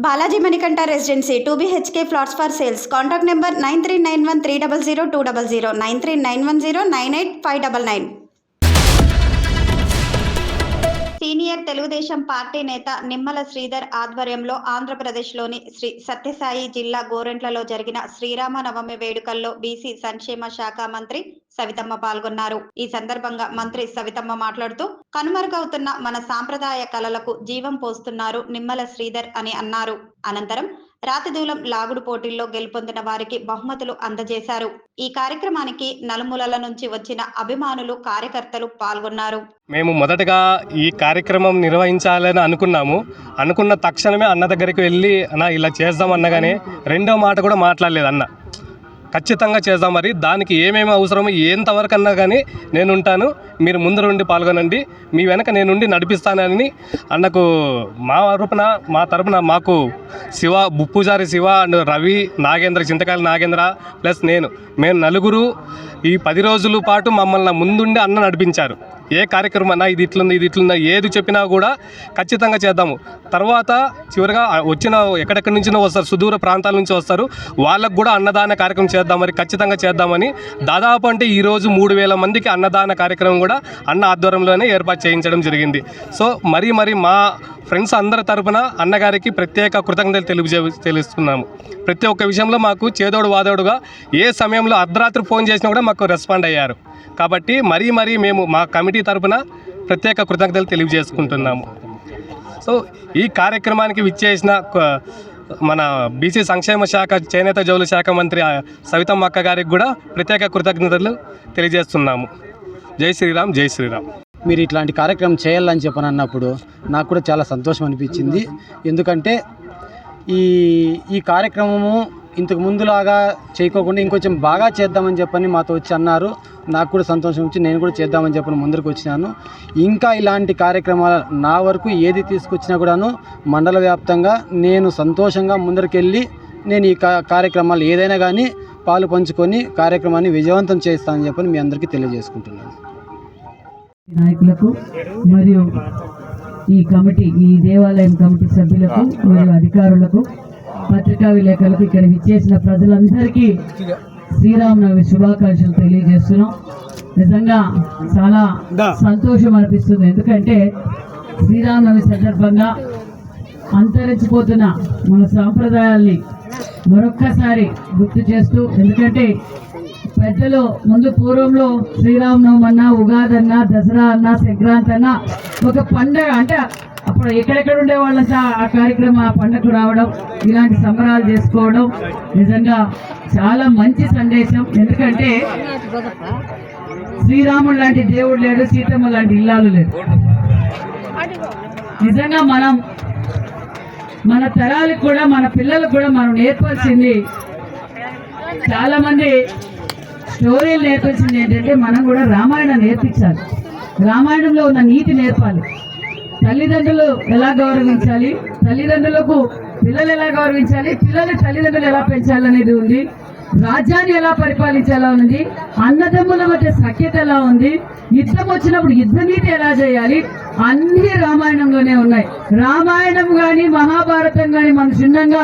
Balaji Manikanta Residency, 2 BHK plots for sales. Contact number 9391300200, 93910985999. Senior Telugu Desam party నేత నిమ్మల శ్రీధర్ ఆధ్వర్యంలో ఆంధ్రప్రదేశ్లోని శ్రీ సత్యసాయి జిల్లా గోరెంట్లలో జరిగిన శ్రీరామనవమి వేడుకల్లో బీసీ సంక్షేమ శాఖ మంత్రి సవితమ్మ పాల్గొన్నారు. ఈ సందర్భంగా మంత్రి సవితమ్మ మాట్లాడుతూ కనుమరుగవుతున్న మన సాంప్రదాయ కళలకు జీవం పోస్తున్నారు నిమ్మల శ్రీధర్ అని అన్నారు. అనంతరం రాతిదూలం లాగుడు పోటీల్లో గెలుపొందిన వారికి బహుమతులు అందజేశారు. ఈ కార్యక్రమానికి నలుమూలల నుంచి వచ్చిన అభిమానులు, కార్యకర్తలు పాల్గొన్నారు. మేము మొదటగా ఈ కార్యక్రమం నిర్వహించాలని అనుకున్న తక్షణమే అన్న దగ్గరికి వెళ్ళి అన్న ఇలా చేద్దాం అన్నగానే రెండో మాట కూడా మాట్లాడలేదు. అన్న ఖచ్చితంగా చేద్దాం, మరి దానికి ఏమేమి అవసరమో ఎంతవరకు అన్నా కానీ నేను ఉంటాను, మీరు ముందు నుండి పాల్గొనండి, మీ వెనక నేనుండి నడిపిస్తానని అన్నకు మా తరపున మాకు శివ, పూజారి Shiva and Ravi, Nagendra, Chintakayala Nagendra plus మేము నలుగురు ఈ 10 రోజుల పాటు మమ్మల్ని ముందుండి అన్న నడిపించారు. ఏ కార్యక్రమం అన్నా ఇది ఇట్లుందా ఏది చెప్పినా కూడా ఖచ్చితంగా చేద్దాము. తర్వాత చివరిగా వచ్చిన ఎక్కడెక్కడి నుంచి వస్తారు, సుదూర ప్రాంతాల నుంచి వస్తారు, వాళ్ళకు కూడా అన్నదాన కార్యక్రమం చేద్దాం, మరి ఖచ్చితంగా చేద్దామని దాదాపు అంటే ఈరోజు 3000 మందికి అన్నదాన కార్యక్రమం కూడా అన్న ఆధ్వర్యంలోనే ఏర్పాటు చేయించడం జరిగింది. సో మరి మా ఫ్రెండ్స్ అందరి తరపున అన్నగారికి ప్రత్యేక కృతజ్ఞతలు తెలుస్తున్నాము. ప్రతి ఒక్క విషయంలో మాకు చేదోడు వాదోడుగా ఏ సమయంలో అర్ధరాత్రి ఫోన్ చేసినా కూడా మాకు రెస్పాండ్ అయ్యారు. కాబట్టి మరీ మేము మా కమిటీ తరపున ప్రత్యేక కృతజ్ఞతలు తెలియజేసుకుంటున్నాము. సో ఈ కార్యక్రమానికి విచ్చేసిన మన బీసీ సంక్షేమ శాఖ, చేనేత జౌళి శాఖ మంత్రి సవితమ్మ అక్క గారికి కూడా ప్రత్యేక కృతజ్ఞతలు తెలియజేస్తున్నాము. జై శ్రీరామ్, జై శ్రీరామ్. మీరు ఇట్లాంటి కార్యక్రమం చేయాలని చెప్పనన్నప్పుడు నాకు కూడా చాలా సంతోషం అనిపించింది. ఎందుకంటే ఈ కార్యక్రమము ఇంతకు ముందులాగా చేయకోకుండా ఇంకొంచెం బాగా చేద్దామని చెప్పని మాతో వచ్చి అన్నారు. నాకు కూడా సంతోషం వచ్చి నేను కూడా చేద్దామని చెప్పని ముందరికి వచ్చినాను. ఇంకా ఇలాంటి కార్యక్రమాలు నా వరకు ఏది తీసుకొచ్చినా కూడాను మండల వ్యాప్తంగా నేను సంతోషంగా ముందరికెళ్ళి నేను ఈ కార్యక్రమాలు ఏదైనా కానీ పాలు పంచుకొని కార్యక్రమాన్ని విజయవంతం చేస్తానని చెప్పని మీ అందరికీ తెలియజేసుకుంటున్నాను. నాయకులకు మరియు ఈ దేవాలయం కమిటీ సభ్యులకు మరియు అధికారులకు, పత్రికా విలేకరులకు, ఇక్కడ విచ్చేసిన ప్రజలందరికీ శ్రీరామనవమి శుభాకాంక్షలు తెలియజేస్తున్నాం. నిజంగా చాలా సంతోషం అనిపిస్తుంది. ఎందుకంటే శ్రీరామనవమి సందర్భంగా అంతరించిపోతున్న మన సాంప్రదాయాల్ని మరొక్కసారి గుర్తు చేస్తూ, ఎందుకంటే పెద్దలు ముందు పూర్వంలో శ్రీరామనవమి అన్నా, ఉగాది అన్నా, దసరా అన్నా, సంక్రాంతి అన్నా ఒక పండగ, అంటే అప్పుడు ఎక్కడెక్కడ ఉండే వాళ్ళంతా ఆ కార్యక్రమం, ఆ పండగకు రావడం, ఇలాంటి సంబరాలు చేసుకోవడం నిజంగా చాలా మంచి సందేశం. ఎందుకంటే శ్రీరాముడు లాంటి దేవుడు లేడు, సీతమ్మ లాంటి ఇల్లాలు లేడు. నిజంగా మన తరాలకు కూడా, మన పిల్లలకు కూడా మనం నేర్పాల్సింది, చాలా మంది స్టోరీలు నేర్పించింది ఏంటంటే మనం కూడా రామాయణం నేర్పించాలి. రామాయణంలో ఉన్న నీతి నేర్పాలి. తల్లిదండ్రులు ఎలా గౌరవించాలి, తల్లిదండ్రులకు పిల్లలు ఎలా గౌరవించాలి, పిల్లలు తల్లిదండ్రులు ఎలా పెంచాలనేది ఉంది. రాజ్యాన్ని ఎలా పరిపాలించాలా ఉంది, అన్నదమ్ముల మధ్య సఖ్యత ఎలా ఉంది, యుద్ధం వచ్చినప్పుడు యుద్ధ నీతి ఎలా చేయాలి, అన్ని రామాయణంలోనే ఉన్నాయి. రామాయణం కానీ మహాభారతం కానీ మన చిన్నంగా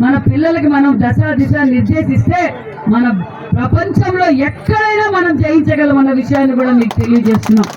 మన పిల్లలకి మనం దిశ నిర్దేశిస్తే మన ప్రపంచంలో ఎక్కడైనా మనం జయించగలం అన్న విషయాన్ని కూడా మీకు తెలియజేస్తున్నాం.